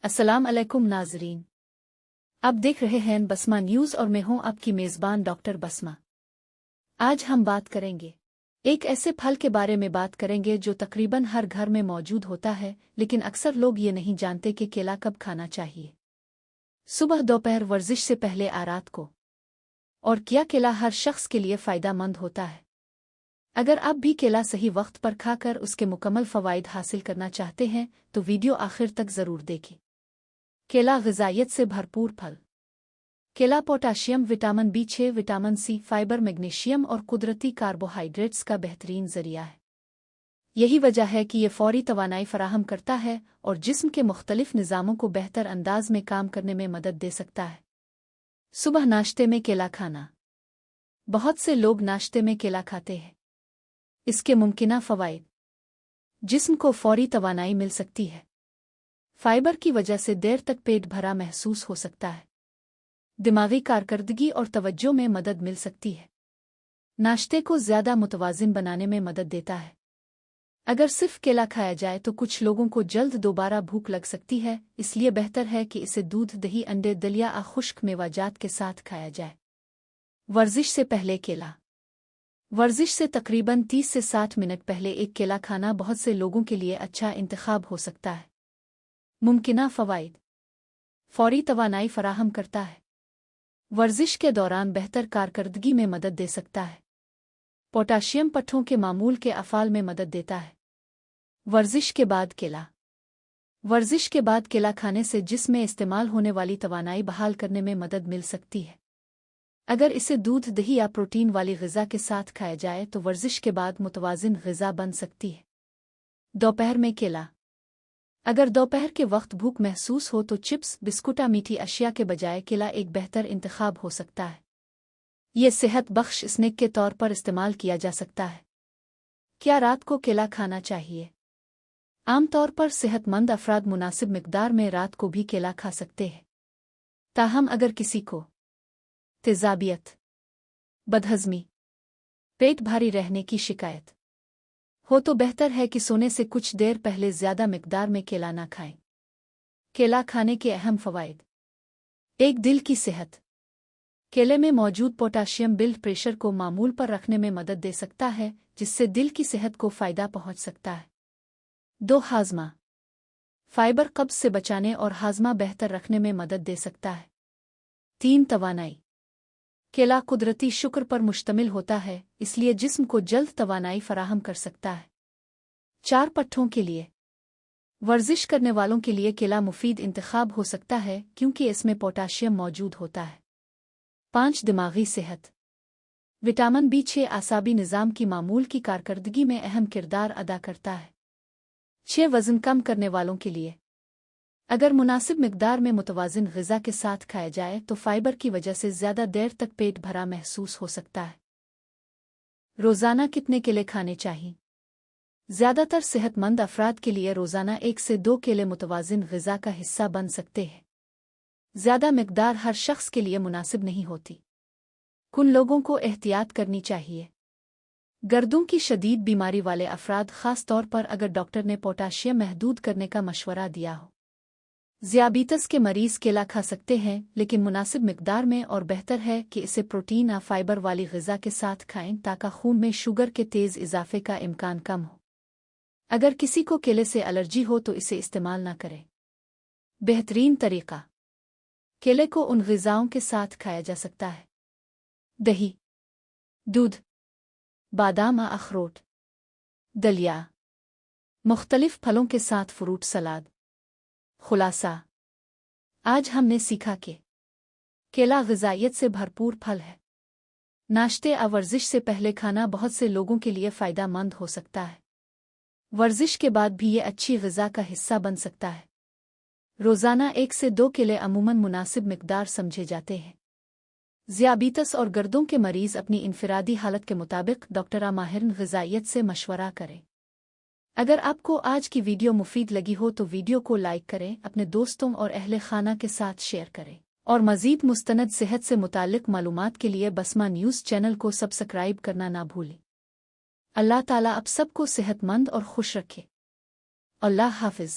अस्सलाम अलैकुम नाजरीन। आप देख रहे हैं बसमा न्यूज़ और मैं हूं आपकी मेज़बान डॉक्टर बसमा। आज हम बात करेंगे एक ऐसे फल के बारे में बात करेंगे जो तकरीबन हर घर में मौजूद होता है, लेकिन अक्सर लोग ये नहीं जानते कि केला कब खाना चाहिए। सुबह, दोपहर, वर्जिश से पहले, रात को। और क्या केला हर शख्स के लिए फ़ायदेमंद होता है? अगर आप भी केला सही वक्त पर खाकर उसके मुकम्मल फ़वाइद हासिल करना चाहते हैं तो वीडियो आखिर तक ज़रूर देखें। केला ग़िज़ाइयत से भरपूर फल। केला potassium, vitamin B6, vitamin C, fibre, magnesium और कुदरती कार्बोहाइड्रेट्स का बेहतरीन ज़रिया है। यही वजह है कि ये फ़ौरी तवानाई फराहम करता है और जिस्म के मुख्तलिफ निज़ामों को बेहतर अंदाज में काम करने में मदद दे सकता है। सुबह नाश्ते में केला खाना। बहुत से लोग नाश्ते में केला खाते हैं। इसके मुमकिना फ़वाइद: जिस्म को फ़ौरी तवानाई मिल सकती है। फाइबर की वजह से देर तक पेट भरा महसूस हो सकता है। दिमागी कारकर्दगी और तवज्जो में मदद मिल सकती है। नाश्ते को ज़्यादा मुतवाज़िन बनाने में मदद देता है। अगर सिर्फ केला खाया जाए तो कुछ लोगों को जल्द दोबारा भूख लग सकती है, इसलिए बेहतर है कि इसे दूध, दही, अंडे, दलिया या खुश्क मेवाजात के साथ खाया जाए। वर्जिश से पहले केला। वर्जिश से तकरीबन 30 से 60 मिनट पहले एक केला खाना बहुत से लोगों के लिए अच्छा इंतखाब हो सकता है। मुमकिना फ़वाइद: फ़ौरी तवानाई फराहम करता है। वर्जिश के दौरान बेहतर कारकर्दगी में मदद दे सकता है। पोटाशियम पट्ठों के मामूल के अफ़ाल में मदद देता है। वर्जिश के बाद केला। वर्जिश के बाद केला खाने से जिस्म में इस्तेमाल होने वाली तवानाई बहाल करने में मदद मिल सकती है। अगर इसे दूध, दही या प्रोटीन वाली ग़िज़ा के साथ खाया जाए तो वर्जिश के बाद मुतवाज़िन ग़िज़ा बन सकती है। दोपहर में केला। अगर दोपहर के वक्त भूख महसूस हो तो चिप्स, बिस्कुट या मीठी अशिया के बजाय केला एक बेहतर इंतखाब हो सकता है। ये सेहत बख्श स्नैक के तौर पर इस्तेमाल किया जा सकता है। क्या रात को केला खाना चाहिए? आमतौर पर सेहतमंद अफराद मुनासिब मिकदार में रात को भी केला खा सकते हैं। ताहम अगर किसी को तेज़ाबियत, बदहज़मी, पेट भारी रहने की शिकायत हो तो बेहतर है कि सोने से कुछ देर पहले ज़्यादा मिकदार में केला ना खाएं। केला खाने के अहम फ़वाइद: एक, दिल की सेहत। केले में मौजूद पोटाशियम ब्लड प्रेशर को मामूल पर रखने में मदद दे सकता है, जिससे दिल की सेहत को फ़ायदा पहुंच सकता है। 2, हाज़मा। फाइबर कब्ज़ से बचाने और हाज़मा बेहतर रखने में मदद दे सकता है। 3, तवानाई। केला कुदरती शुक्र पर मुश्तमिल होता है, इसलिए जिस्म को जल्द तवानाई फराहम कर सकता है। 4, पट्ठों के लिए। वर्जिश करने वालों के लिए केला मुफीद इंतखाब हो सकता है क्योंकि इसमें पोटाशियम मौजूद होता है। 5, दिमागी सेहत। विटामिन B6 आसाबी निज़ाम की मामूल की कारकर्दगी में अहम किरदार अदा करता है। 6, वज़न कम करने वालों के लिए। अगर मुनासिब मिकदार में मुतवाज़िन ग़िज़ा के साथ खाया जाए तो फाइबर की वजह से ज़्यादा देर तक पेट भरा महसूस हो सकता है। रोज़ाना कितने केले खाने चाहिए? ज़्यादातर सेहतमंद अफराद के लिए रोज़ाना 1 से 2 केले मुतवाज़िन ग़िज़ा का हिस्सा बन सकते हैं। ज़्यादा मिकदार हर शख्स के लिए मुनासिब नहीं होती। कुछ लोगों को एहतियात करनी चाहिए। गर्दों की शदीद बीमारी वाले अफराद, ख़ास तौर पर अगर डॉक्टर ने पोटाशियम महदूद करने का मशवरा दिया हो। ज़ियाबीतस के मरीज़ केला खा सकते हैं, लेकिन मुनासिब मिकदार में, और बेहतर है कि इसे प्रोटीन या फाइबर वाली ग़िज़ा के साथ खाएं ताकि खून में शुगर के तेज़ इजाफे का इम्कान कम हो। अगर किसी को केले से एलर्जी हो तो इसे इस्तेमाल न करें। बेहतरीन तरीका: केले को उन ग़िज़ाओं के साथ खाया जा सकता है: दही, दूध, बादाम या अखरोट, दलिया, मुख्तलिफ फलों के साथ फ्रूट सलाद। खुलासा: आज हमने सीखा कि केला ग़िज़ाइयत से भरपूर फल है। नाश्ते या वर्जिश से पहले खाना बहुत से लोगों के लिए फ़ायदेमंद हो सकता है। वर्जिश के बाद भी ये अच्छी ग़िज़ा का हिस्सा बन सकता है। रोज़ाना 1 से 2 केले अमूमन मुनासिब मिकदार समझे जाते हैं। ज़ियाबीतस और गर्दों के मरीज़ अपनी इनफिरादी हालत के मुताबिक डॉक्टर या माहिर ग़िज़ाइयत से मशवरा करें। अगर आपको आज की वीडियो मुफीद लगी हो तो वीडियो को लाइक करें, अपने दोस्तों और अहले खाना के साथ शेयर करें, और मज़ीद मुस्तनद सेहत से मुताल्लिक़ मालूमात के लिए बसमा न्यूज़ चैनल को सब्सक्राइब करना ना भूलें। अल्लाह ताला आप सबको सेहतमंद और खुश रखे। अल्लाह हाफ़िज़।